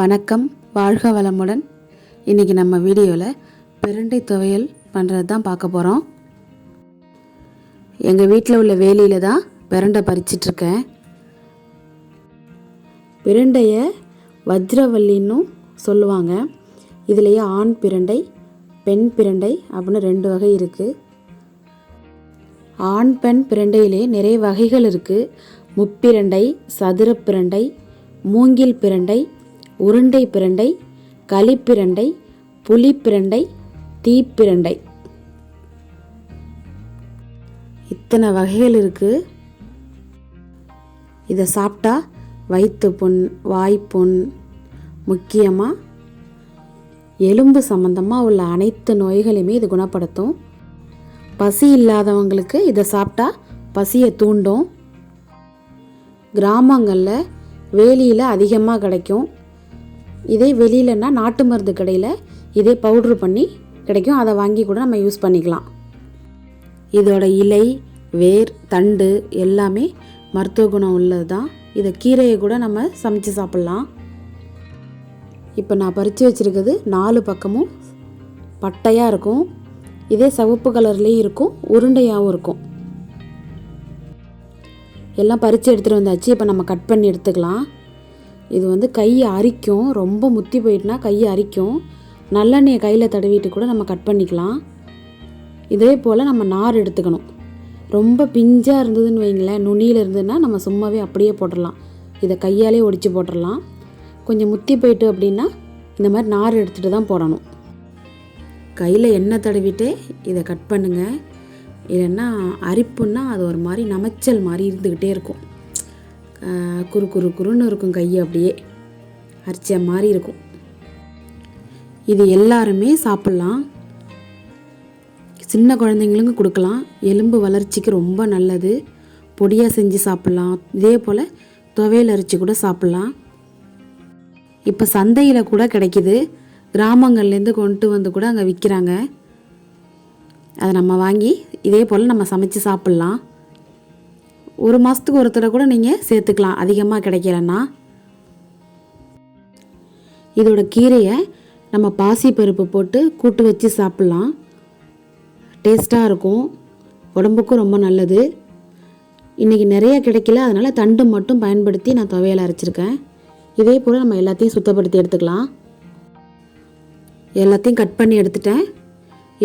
வணக்கம், வாழ்க வளமுடன். இன்றைக்கி நம்ம வீடியோவில் பிரண்டை துவையல் பண்ணுறது தான் பார்க்க போகிறோம். எங்கள் வீட்டில் உள்ள வேலியில் தான் பிரண்டை பறிச்சிட்ருக்கேன். பிரண்டையை வஜ்ரவல்லின்னும் சொல்லுவாங்க. இதுலேயே ஆண் பிரண்டை, பெண் பிரண்டை அப்படின்னு 2 வகை இருக்குது. ஆண் பெண் பிரண்டையிலே நிறைய வகைகள் இருக்குது. முப்பிரண்டை, சதுர பிரண்டை, மூங்கில் பிரண்டை, உருண்டை பிரண்டை, களிப்பிரண்டை, புளிப்பிரண்டை, தீப்பிரண்டை, இத்தனை வகைகள் இருக்குது. இதை சாப்பிட்டா வயிற்று புண், வாய்ப்புண், முக்கியமாக எலும்பு சம்பந்தமாக உள்ள அனைத்து நோய்களையுமே இது குணப்படுத்தும். பசி இல்லாதவங்களுக்கு இதை சாப்பிட்டா பசியை தூண்டும். கிராமங்களில் வேலியில் அதிகமாக கிடைக்கும். இதே வெளியிலன்னா நாட்டு மருந்து கடையில் இதே பவுட்ரு பண்ணி கிடைக்கும். அதை வாங்கி கூட நம்ம யூஸ் பண்ணிக்கலாம். இதோட இலை, வேர், தண்டு எல்லாமே மருத்துவ குணம் உள்ளது தான். இதை கீரையை கூட நம்ம சமைச்சு சாப்பிட்லாம். இப்போ நான் பறித்து வச்சுருக்கிறது 4 பக்கமும் பட்டையாக இருக்கும். இதே சிவப்பு கலர்லேயும் இருக்கும், உருண்டையாகவும் இருக்கும். எல்லாம் பறித்து எடுத்துகிட்டு வந்தாச்சு. இப்போ நம்ம கட் பண்ணி எடுத்துக்கலாம். இது கையை அரிக்கும். ரொம்ப முத்தி போயிட்டுனா கையை அரிக்கும். நல்லெண்ணெயை கையில் தடவிட்டு கூட நம்ம கட் பண்ணிக்கலாம். இதே போல் நம்ம நார் எடுத்துக்கணும். ரொம்ப பிஞ்சாக இருந்ததுன்னு வைங்களேன், நுனியில் இருந்ததுன்னா நம்ம சும்மாவே அப்படியே போட்டுடலாம். இதை கையாலே ஒடிச்சு போட்டுடலாம். கொஞ்சம் முத்தி போயிட்டு அப்படின்னா இந்த மாதிரி நார் எடுத்துகிட்டு தான் போடணும். கையில் எண்ணெய் தடவிட்டு இதை கட் பண்ணுங்கள். இல்லைன்னா அரிப்புன்னா அது ஒரு மாதிரி நமைச்சல் மாதிரி இருந்துக்கிட்டே இருக்கும். குறு குறு குறுன்னு இருக்கும், கையை அப்படியே அரிச்ச மாதிரி இருக்கும். இது எல்லாருமே சாப்பிட்லாம். சின்ன குழந்தைங்களுக்கும் கொடுக்கலாம். எலும்பு வளர்ச்சிக்கு ரொம்ப நல்லது. பொடியாக செஞ்சு சாப்பிட்லாம். இதே போல் துவையல் அரைச்சி கூட சாப்பிட்லாம். இப்போ சந்தையில் கூட கிடைக்கிது. கிராமங்கள்லேருந்து கொண்டு வந்து கூட அங்கே விற்கிறாங்க. அதை நம்ம வாங்கி இதே போல் நம்ம சமைச்சு சாப்பிட்லாம். 1 மாதத்துக்கு ஒரு தடவை கூட நீங்கள் சேர்த்துக்கலாம், அதிகமாக கிடைக்கலன்னா. இதோட கீரையை நம்ம பாசி பருப்பு போட்டு கூட்டு வச்சு சாப்பிட்லாம். டேஸ்ட்டாக இருக்கும், உடம்புக்கும் ரொம்ப நல்லது. இன்றைக்கி நிறைய கிடைக்கல, அதனால் தண்டு மட்டும் பயன்படுத்தி நான் துவையல் அரைச்சிருக்கேன். இதே போல் நம்ம எல்லாத்தையும் சுத்தப்படுத்தி எடுத்துக்கலாம். எல்லாத்தையும் கட் பண்ணி எடுத்துட்டேன்.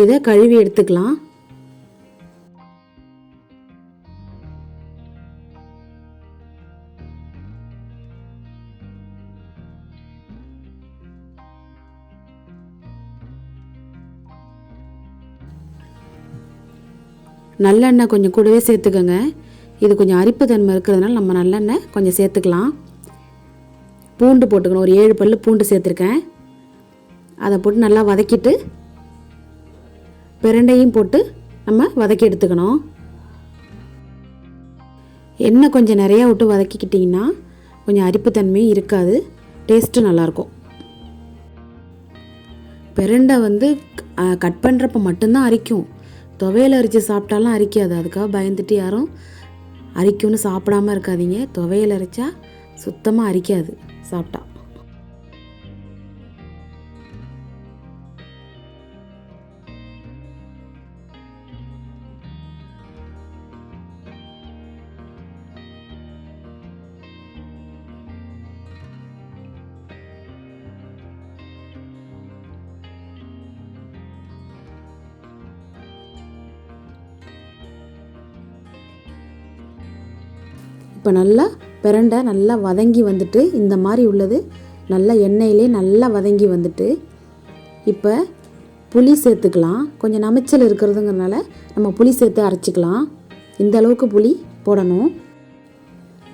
இதை கழுவி எடுத்துக்கலாம். நல்லெண்ணெய் கொஞ்சம் கூடவே சேர்த்துக்கோங்க. இது கொஞ்சம் அரிப்பு தன்மை இருக்கிறதுனால நம்ம நல்லெண்ணெய் கொஞ்சம் சேர்த்துக்கலாம். பூண்டு போட்டுக்கணும். ஒரு 7 பல்லு பூண்டு சேர்த்துருக்கேன். அதை போட்டு நல்லா வதக்கிட்டு பிரண்டையும் போட்டு நம்ம வதக்கி எடுத்துக்கணும். எண்ணெய் கொஞ்சம் நிறையா விட்டு வதக்கிக்கிட்டிங்கன்னா கொஞ்சம் அரிப்புத்தன்மையும் இருக்காது, டேஸ்ட்டும் நல்லாயிருக்கும். பிரண்டை கட் பண்ணுறப்ப மட்டும்தான் அரிக்கும். துவையல் அரைச்சி சாப்பிட்டாலும் அரிக்காது. அதுக்காக பயந்துட்டு யாரும் அரிக்கும்னு சாப்பிடாமல் இருக்காதீங்க. துவையல் அரைச்சா சுத்தமாக அரிக்காது சாப்பிட்டா. இப்போ நல்லா பிரண்டை நல்லா வதங்கி வந்துட்டு, இந்த மாதிரி உள்ளது நல்லா எண்ணெயிலே நல்லா வதங்கி வந்துட்டு, இப்போ புளி சேர்த்துக்கலாம். கொஞ்சம் நமைச்சல் இருக்கிறதுங்கிறதுனால நம்ம புளி சேர்த்து அரைச்சிக்கலாம். இந்த அளவுக்கு புளி போடணும்.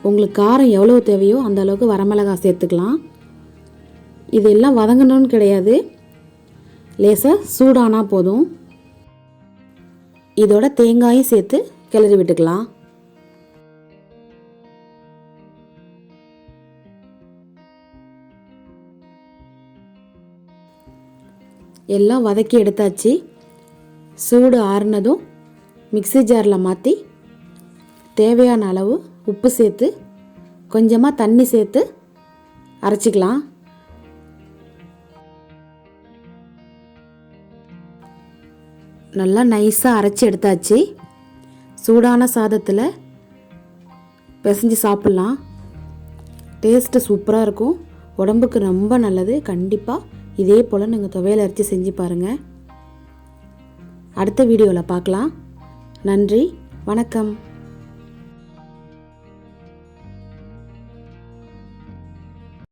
உங்களுக்கு காரம் எவ்வளோ தேவையோ அந்த அளவுக்கு வரமிளகாய் சேர்த்துக்கலாம். இதெல்லாம் வதங்கணும்னு கிடையாது, லேசாக சூடானா போதும். இதோட தேங்காயும் சேர்த்து கிளறி விட்டுக்கலாம். எல்லாம் வதக்கி எடுத்தாச்சு. சூடு ஆறுனதும் மிக்ஸி ஜாரில் மாற்றி தேவையான அளவு உப்பு சேர்த்து கொஞ்சமாக தண்ணி சேர்த்து அரைச்சிக்கலாம். நல்லா நைஸாக அரைச்சி எடுத்தாச்சு. சூடான சாதத்தில் பிசைஞ்சு சாப்பிட்லாம். டேஸ்ட்டு சூப்பராக இருக்கும், உடம்புக்கு ரொம்ப நல்லது. கண்டிப்பாக இதே போல் நீங்கள் துவையல் அரைச்சி செஞ்சு பாருங்கள். அடுத்த வீடியோவில் பார்க்கலாம். நன்றி, வணக்கம்.